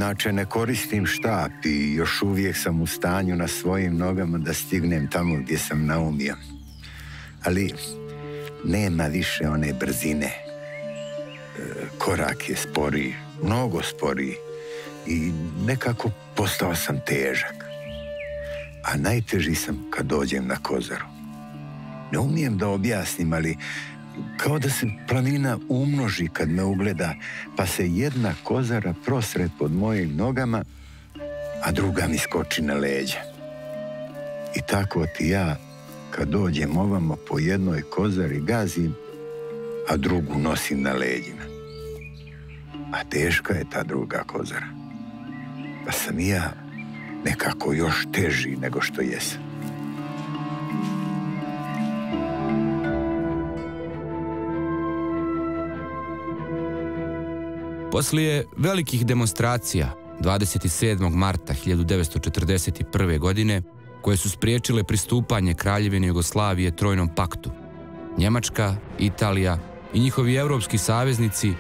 Inače ne koristim štap i još uvijek sam u stanju na svojim nogama da stignem tamo gdje sam naumio. Ali nema više one brzine. Korak je sporiji, mnogo sporiji i nekako postao sam težak. A najteži sam kad dođem na Kozaru. Ne umijem da objasnim, ali kao da se planina umnoži kad me ugleda, pa se jedna kozara prosre pod mojim nogama, a druga mi skoči na leđa. I tako ti ja, kad dođem ovamo po jednoj kozari, gazim, a drugu nosim na leđima. A teška je ta druga kozara. Pa sam i ja nekako još teži nego što jesam. Poslije velikih demonstracija 27. marta 1941. godine, koje su spriječile pristupanje Kraljevine Jugoslavije Trojnom paktu, Njemačka, Italija i njihovi evropski saveznici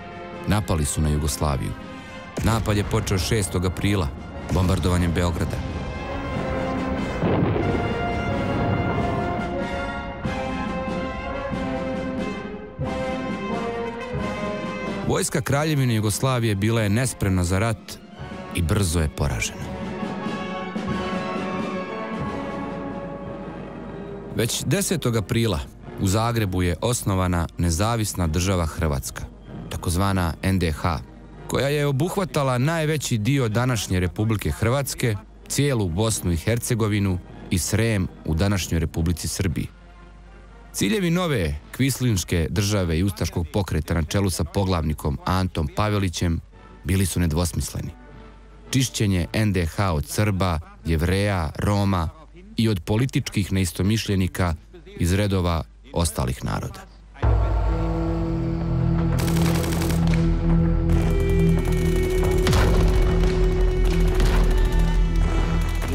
napali su na Jugoslaviju. Napad je počeo 6. aprila, bombardovanjem Beograda. Vojska Kraljevine Jugoslavije bila je nespremna za rat i brzo je poražena. Već 10. aprila u Zagrebu je osnovana nezavisna država Hrvatska, takozvana NDH, koja je obuhvatala najveći dio današnje Republike Hrvatske, cijelu Bosnu i Hercegovinu i Srem u današnjoj Republici Srbiji. Ciljevi nove kvislinške države i ustaškog pokreta na čelu sa poglavnikom Antom Pavelićem bili su nedvosmisleni. Čišćenje NDH od Srba, Jevreja, Roma i od političkih neistomišljenika iz redova ostalih naroda.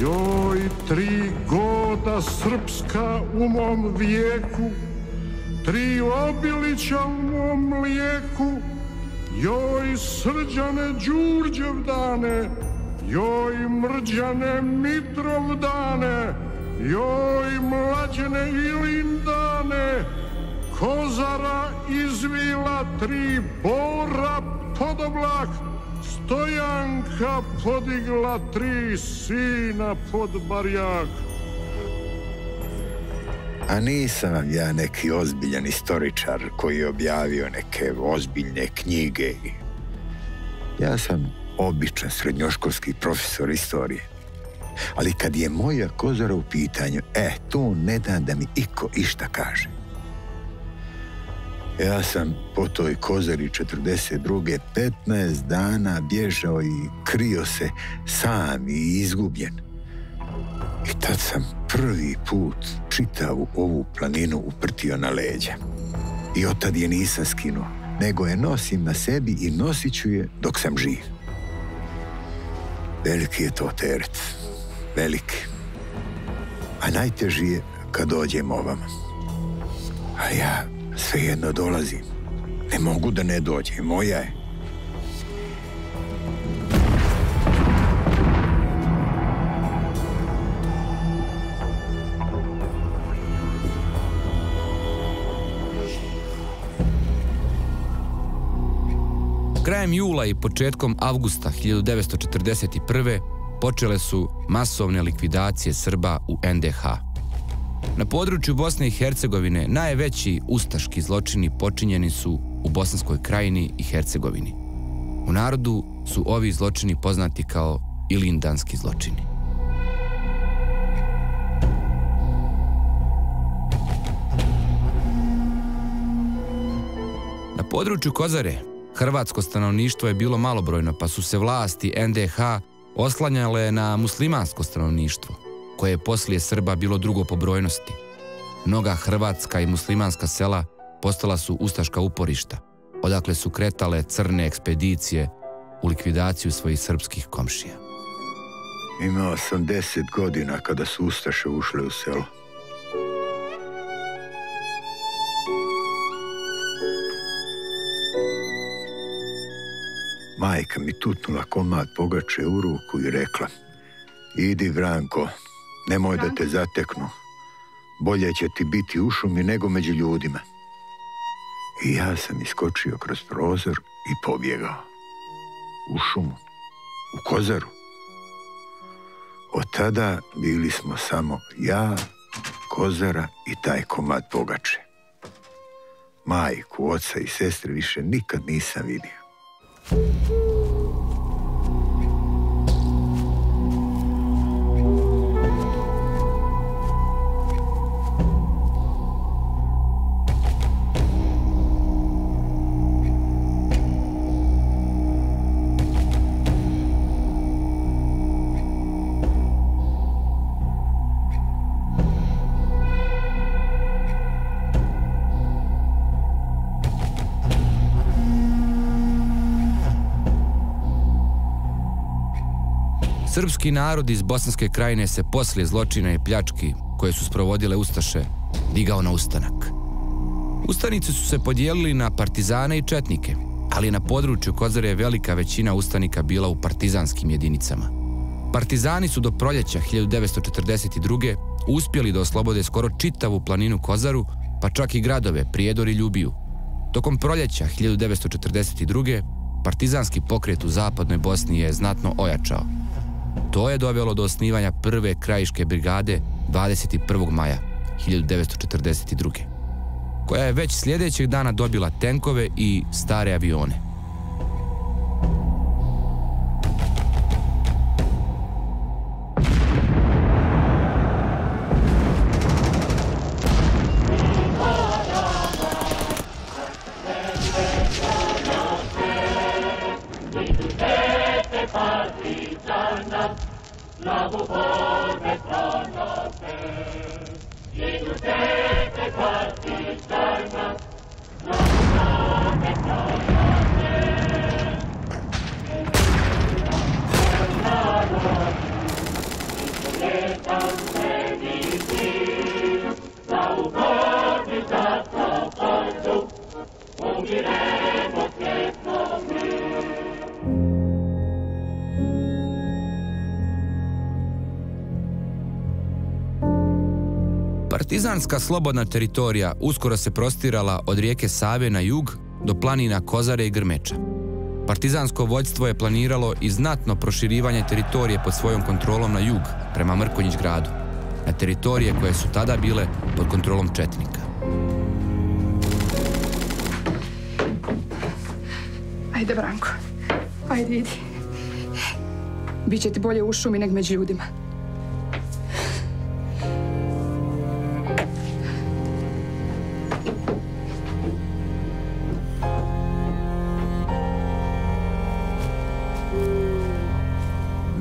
Joj, 3 goda srpska u mom vijeku, 3 obilića u mom mlijeku, joj, Srđane Đurđev dane, joj, Mrđane Mitrov dane, joj, Mlađene Ilin dane, Kozara izvila 3 bora pod oblak, Stojanka podigla 3 sina pod barjak. A nisam vam ja neki ozbiljan istoričar koji je objavio neke ozbiljne knjige. Ja sam običan srednjoškolski profesor istorije. Ali kad je moja Kozara u pitanju, tu ne dam da mi iko išta kaže. Ja sam po toj Kozari 42. 15 dana bježao i krio se sam i izgubljen. I tad sam prvi put čitavu ovu planinu uprtio na leđa. I od tad je nisam skinuo, nego je nosim na sebi i nosit ću je dok sam živ. Veliki je to teret, veliki. A najteži je kad dođem ovamo. A ja svejedno dolazim. Ne mogu da ne dođem, moja je. Krajem jula i početkom avgusta 1941. počele su masovne likvidacije Srba u NDH. Na području Bosne i Hercegovine najveći ustaški zločini počinjeni su u Bosanskoj krajini i Hercegovini. U narodu su ovi zločini poznati kao ilindanski zločini. Na području Kozare hrvatsko stanovništvo je bilo malobrojno, pa su se vlasti NDH oslanjale na muslimansko stanovništvo, koje je poslije Srba bilo drugo po brojnosti. Mnoga hrvatska i muslimanska sela postala su ustaška uporišta, odakle su kretale crne ekspedicije u likvidaciju svojih srpskih komšija. Imao sam 10 godina kada su ustaše ušle u selo. majka mi tutnula komad pogače u ruku i rekla: idi, Vranko, nemoj da te zateknu. Bolje će ti biti u šumi nego među ljudima. I ja sam iskočio kroz prozor i pobjegao. U šumu, u Kozaru. Od tada bili smo samo ja, Kozara i taj komad pogače. Majku, oca i sestre više nikad nisam vidio. Srpski narod iz Bosanske krajine se poslije zločina i pljački koje su sprovodile ustaše digao na ustanak. Ustanici su se podijelili na partizane i četnike, ali na području Kozare je velika većina ustanika bila u partizanskim jedinicama. Partizani su do proljeća 1942. uspjeli da oslobode skoro čitavu planinu Kozaru, pa čak i gradove Prijedor i Ljubiju. Tokom proljeća 1942. partizanski pokret u zapadnoj Bosni je znatno ojačao. To je dovelo do osnivanja prve krajiške brigade 21. maja 1942. koja je već sljedećeg dana dobila tenkove i stare avione. Partizanska slobodna teritorija uskoro se prostirala od rijeke Save na jug do planina Kozare i Grmeča. Partizansko vođstvo je planiralo i znatno proširivanje teritorije pod svojom kontrolom na jug, prema Mrkonjić gradu, na teritorije koje su tada bile pod kontrolom četnika. Ajde, Branko, ajde, idi. Biće ti bolje u šumi nego među ljudima.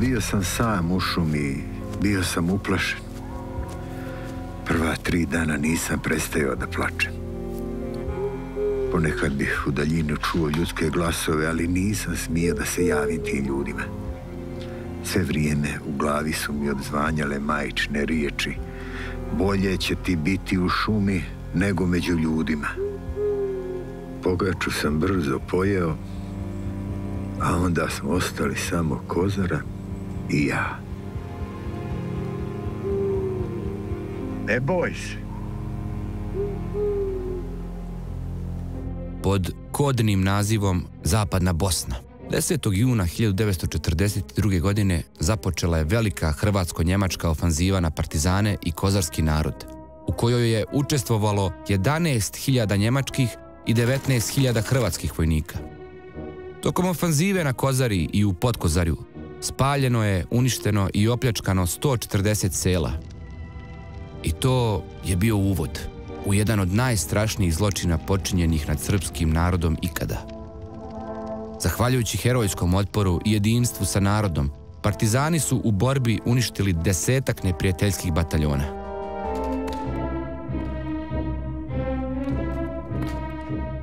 Bio sam sam u šumi, bio sam uplašen. Prva 3 dana nisam prestajao da plačem. Ponekad bih u daljinu čuo ljudske glasove, ali nisam smio da se javim tim ljudima. Sve vrijeme u glavi su mi odzvanjale majčine riječi: bolje će ti biti u šumi nego među ljudima. Pogaču sam brzo pojeo, a onda smo ostali samo Kozara i ja. Ne boj se. Pod kodnim nazivom Zapadna Bosna, 10. juna 1942. godine započela je velika hrvatsko-njemačka ofanziva na partizane i kozarski narod, u kojoj je učestvovalo 11.000 njemačkih i 19.000 hrvatskih vojnika. Tokom ofanzive na Kozari i u Podkozarju spaljeno je, uništeno i opljačkano 140 sela. I to je bio uvod u jedan od najstrašnijih zločina počinjenih nad srpskim narodom ikada. Zahvaljujući herojskom otporu i jedinstvu sa narodom, partizani su u borbi uništili 10-ak neprijateljskih bataljona.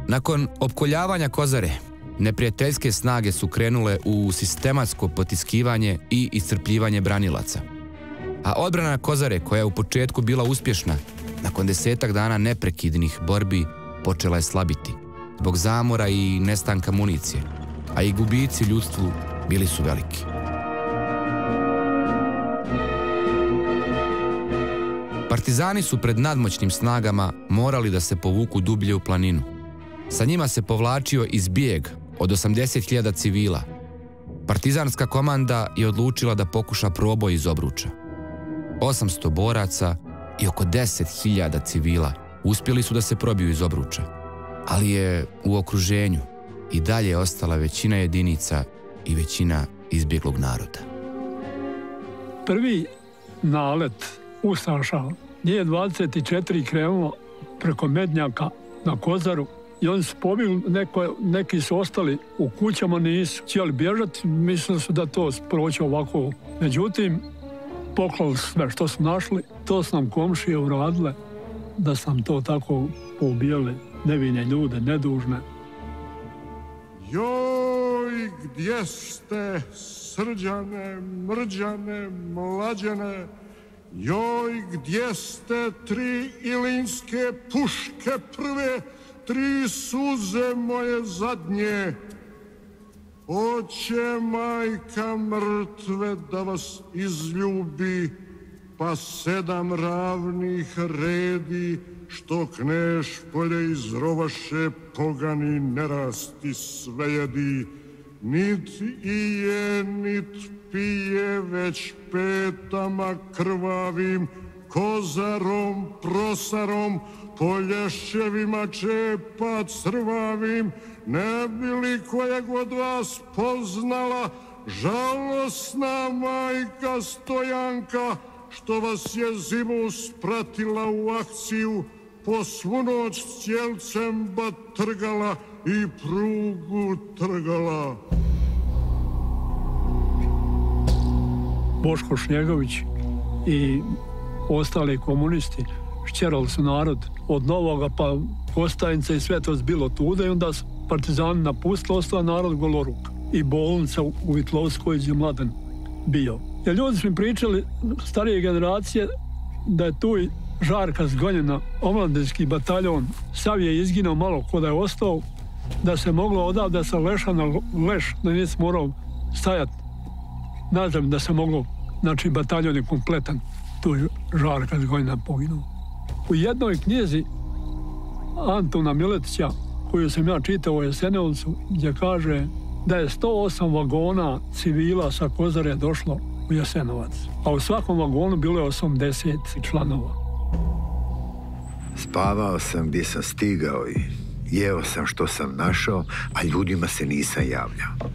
Nakon opkoljavanja Kozare, neprijateljske snage su krenule u sistematsko potiskivanje i iscrpljivanje branilaca. A odbrana Kozare, koja je u početku bila uspješna, nakon 10-ak dana neprekidnih borbi počela je slabiti zbog zamora i nestanka municije, a i gubici ljudstvu bili su veliki. Partizani su pred nadmoćnim snagama morali da se povuku dublje u planinu. Sa njima se povlačio i zbjeg od 80.000 civila. Partizanska komanda je odlučila da pokuša proboj iz Obruča. 800 boraca i oko 10.000 civila uspjeli su da se probiju iz Obruča, ali je u okruženju i dalje ostala većina jedinica i većina izbjeglog naroda. Prvi nalet ustaša nije 24 krenulo preko Mednjaka na Kozaru i oni su pobjegli, neki su ostali u kućama, nisu htjeli bježati, mislili su da to proći ovako. Međutim, poklali sve što su našli, to su nam komšije uradile, da sam to tako poubijali nevine ljude, nedužne. Joj, gdje ste, Srđane, Mrđane, Mlađane? Joj, gdje ste 3 ilinske puške prve, 3 suze moje zadnje? Oće majka mrtve da vas izljubi, pa 7 ravnih redi, što kneš polje izrovaše, pogani nerasti sve jedi. Nit i je, nit pije, već petama krvavim, kozarom, prosarom, polješćevima čepa crvavim. Ne bi li kojeg od vas poznala žalosna majka Stojanka, što vas je zimu spratila u akciju, po svu noć cijelcem batrgala i prugu trgala. Boško Šnjegović i ostali komunisti šćerali su narod od Novoga pa Kostajnice i sve to zbilo tuda i onda su partizani napustili, ostao narod goloruk. I bolnica u Vitlovskoj gdje je Mladen bio. Jer ljudi su mi pričali, starije generacije, da je tu i Žarka zgonjena, omladinski bataljon, sav je izginao malo ko da je ostao, da se moglo odavde sa leša na leš, da nije morao stajati nazad, da se moglo, znači bataljon je kompletan, tu je Žarka zgonjena poginuo. U jednoj knjizi Antuna Miletića, koju sam ja čitao u Jasenovcu, gdje kaže da je 108 vagona civila sa Kozare došlo u Jasenovac, a u svakom vagonu bilo je 80 članova. Spavao sam gdje sam stigao i jeo sam što sam našao, a ljudima se nisam javljao.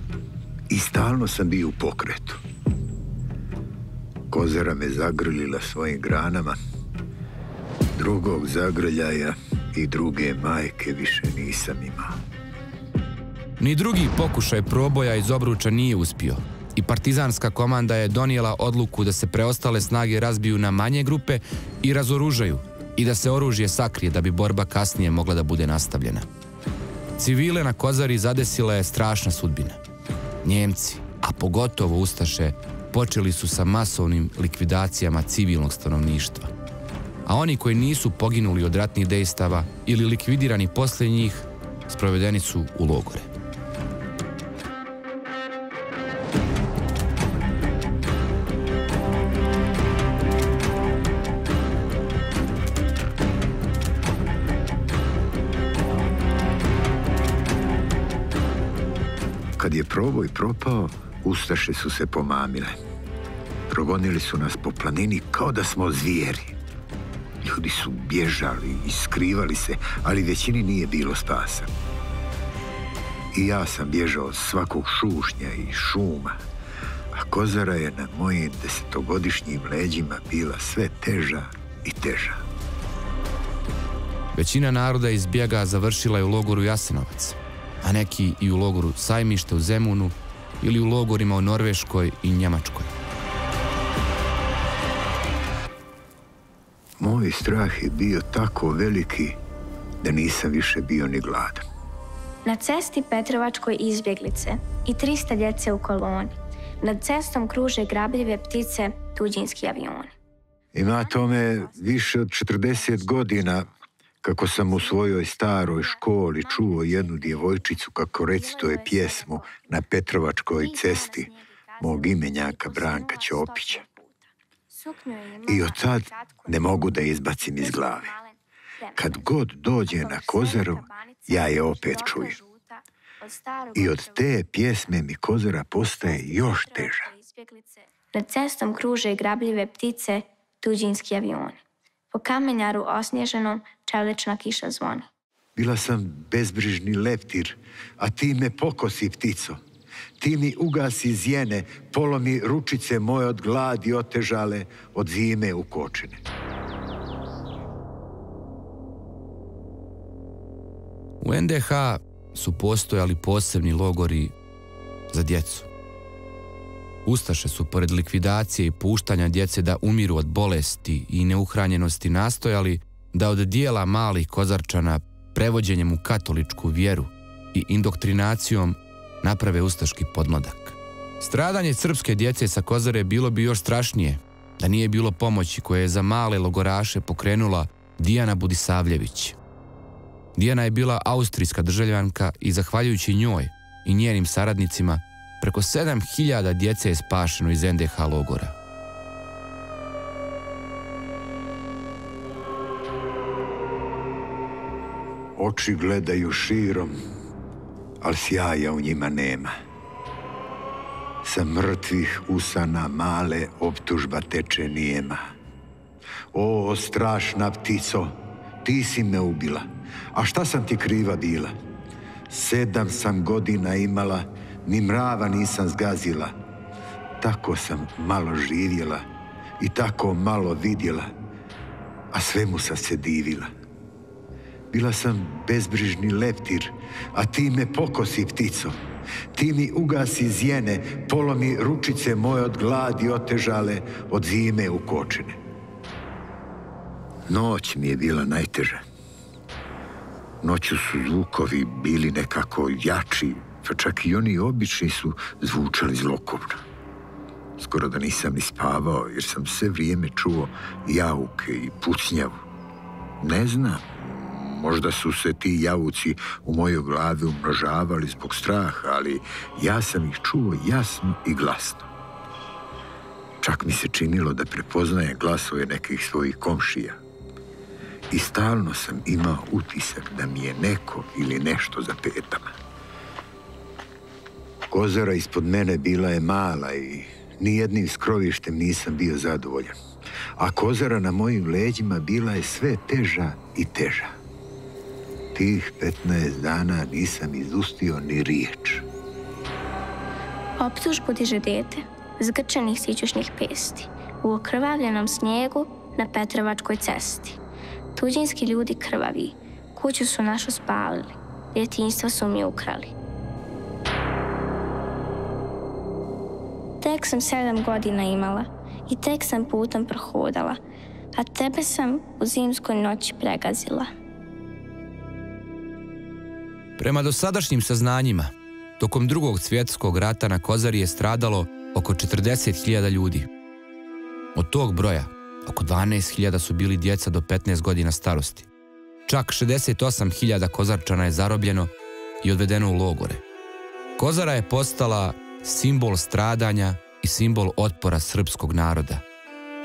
I stalno sam bio u pokretu. Kozara me zagrlila svojim granama. Drugog zagrljaja i druge majke više nisam imao. Ni drugi pokušaj proboja iz Obruča nije uspio i partizanska komanda je donijela odluku da se preostale snage razbiju na manje grupe i razoružaju i da se oružje sakrije da bi borba kasnije mogla da bude nastavljena. Civile na Kozari zadesila je strašna sudbina. Njemci, a pogotovo ustaše, počeli su sa masovnim likvidacijama civilnog stanovništva. A oni koji nisu poginuli od ratnih dejstava ili likvidirani poslije njih, sprovedeni su u logore. Kad je proboj propao, ustaše su se pomamile. Progonili su nas po planini kao da smo zvijeri. Ljudi su bježali i skrivali se, ali većini nije bilo spasa. I ja sam bježao od svakog šušnja i šuma, a Kozara je na mojim 10-godišnjim leđima bila sve teža i teža. Većina naroda iz bijega završila je u logoru Jasenovac, a neki i u logoru Sajmište u Zemunu ili u logorima u Norveškoj i Njemačkoj. Moj strah je bio tako veliki da nisam više bio ni gladan. Na cesti Petrovačkoj izbjeglice i 300 djece u koloni. Nad cestom kruže grabljive ptice, tuđinski avioni. Ima tome više od 40 godina kako sam u svojoj staroj školi čuo jednu djevojčicu kako recituje pjesmu na Petrovačkoj cesti mog imenjaka Branka Ćopića. I od tad ne mogu da izbacim iz glave. Kad god dođe na Kozaru, ja je opet čujem. I od te pjesme mi Kozara postaje još teža. Nad cestom kruže grabljive ptice, tuđinski avioni. Po kamenjaru osnježenom čelična kiša zvoni. Bila sam bezbrižni leptir, a ti me pokosi, ptico. Ti mi ugasi zjene, polomi ručice moje od gladi otežale, od zime ukočene. U NDH su postojali posebni logori za djecu. Ustaše su, pored likvidacije i puštanja djece da umiru od bolesti i neuhranjenosti, nastojali da od dijela malih Kozarčana prevođenjem u katoličku vjeru i indoktrinacijom naprave ustaški podmladak. Stradanje srpske djece sa Kozare bilo bi još strašnije da nije bilo pomoći koje je za male logoraše pokrenula Dijana Budisavljević. Dijana je bila austrijska državljanka i zahvaljujući njoj i njenim saradnicima preko 7000 djece je spašeno iz NDH logora. Oči gledaju širom, ali sjaja u njima nema. Sa mrtvih usana male optužba teče nijema. O, strašna ptico, ti si me ubila. A šta sam ti kriva bila? 7 sam godina imala, ni mrava nisam zgazila. Tako sam malo živjela i tako malo vidjela, a svemu sam se divila. Bila sam bezbrižni leptir, a ti me pokosi, ptico. Ti mi ugasi zjene, polomi ručice moje od gladi otežale, od zime ukočene. Noć mi je bila najteža. Noću su zvukovi bili nekako jači, pa čak i oni obični su zvučali zlokobno. Skoro da nisam ni spavao, jer sam sve vrijeme čuo jauke i pucnjavu. Ne znam, možda su se ti javuci u mojoj glavi umnožavali zbog straha, ali ja sam ih čuo jasno i glasno. Čak mi se činilo da prepoznajem glasove nekih svojih komšija. I stalno sam imao utisak da mi je neko ili nešto za petama. Kozara ispod mene bila je mala i nijednim skrovištem nisam bio zadovoljan. A Kozara na mojim leđima bila je sve teža i teža. Tih 15 dana nisam izustio ni riječ. Optužbu diže dete, zgrčenih sićušnih pesti, u okrvavljenom snijegu na Petrovačkoj cesti. Tuđinski ljudi krvavi, kuću su našu spalili, djetinjstvo su mi ukrali. Tek sam 7 godina imala i tek sam putom prohodala, a tebe sam u zimskoj noći pregazila. Prema dosadašnjim saznanjima, tokom Drugog svjetskog rata na Kozari je stradalo oko 40.000 ljudi. Od tog broja, oko 12.000 su bili djeca do 15 godina starosti. Čak 68.000 Kozarčana je zarobljeno i odvedeno u logore. Kozara je postala simbol stradanja i simbol otpora srpskog naroda,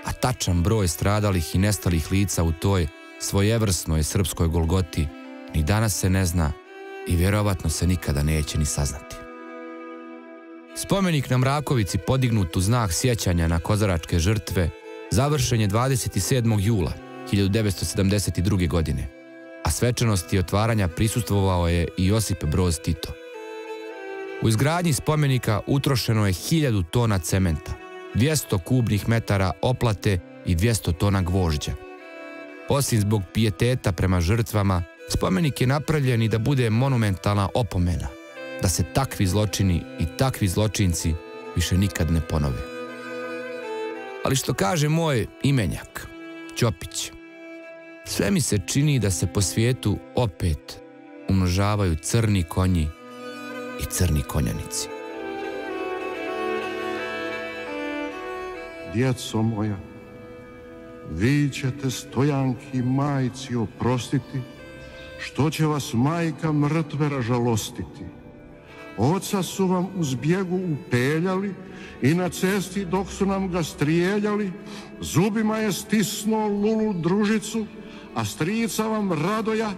a tačan broj stradalih i nestalih lica u toj svojevrsnoj srpskoj Golgoti ni danas se ne zna i vjerovatno se nikada neće ni saznati. Spomenik na Mrakovici podignut u znak sjećanja na kozaračke žrtve završen je 27. jula 1972. godine, a svečanosti otvaranja prisustvovao je i Josip Broz Tito. U izgradnji spomenika utrošeno je 1000 tona cementa, 200 kubnih metara oplate i 200 tona gvožđa. Osim zbog pijeteta prema žrtvama, spomenik je napravljen i da bude monumentalna opomena, da se takvi zločini i takvi zločinci više nikad ne ponove. Ali što kaže moj imenjak, Ćopić, sve mi se čini da se po svijetu opet umnožavaju crni konji i crni konjanici. Djeco moja, Vi ćete Stojanki majci oprostiti, što će vas majka mrtve ražalostiti. Oca su vam u zbjegu upeljali i na cesti dok su nam ga strijeljali, zubima je stisnuo Lulu družicu, a strica vam Radoja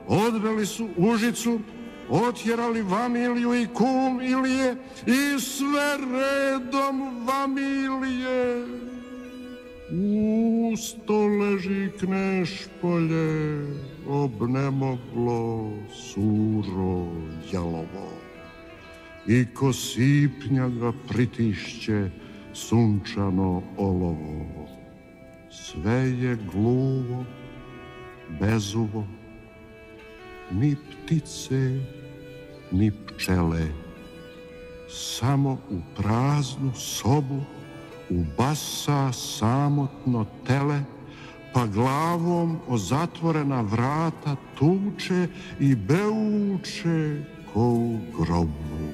odveli su Užicu, otjerali Vamiliju i kum Ilije i sve redom Vamilije. Usto leži Knešpolje, obnemoglo, suro, jalovo. I ko sipnja ga pritišće sunčano olovo. Sve je gluvo, bezuvo, ni ptice, ni pčele. Samo u praznu sobu ubasa samotno tele, pa glavom o zatvorena vrata tuče i beuče ko u grobu.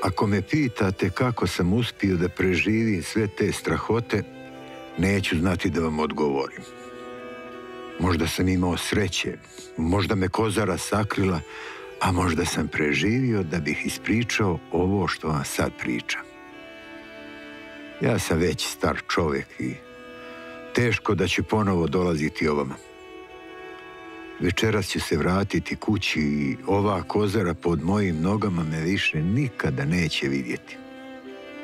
Ako me pitate kako sam uspio da preživim sve te strahote, neću znati da vam odgovorim. Možda sam imao sreće, možda me kozara sakrila, a možda sam preživio da bih ispričao ovo što vam sad pričam. Ja sam već star čovjek i teško da ću ponovo dolaziti ovama. Večeras ću se vratiti kući i ova kozara pod mojim nogama me više nikada neće vidjeti.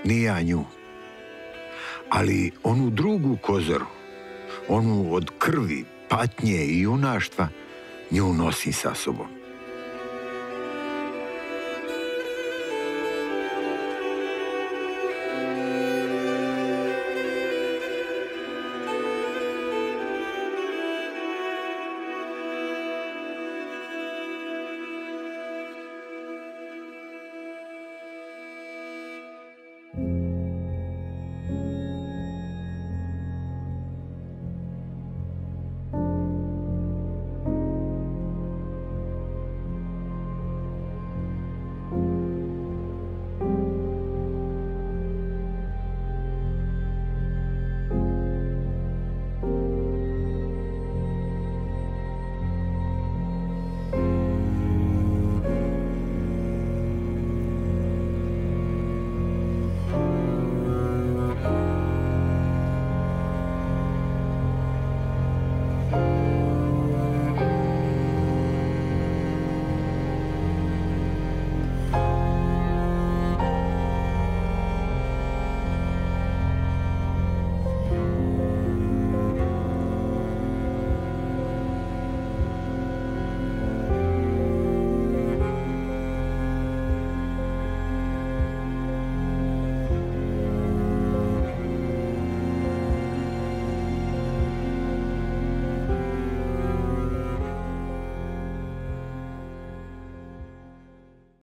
Ni ja nju. Ali onu drugu kozaru, onu od krvi, patnje i junaštva, nju nosim sa sobom.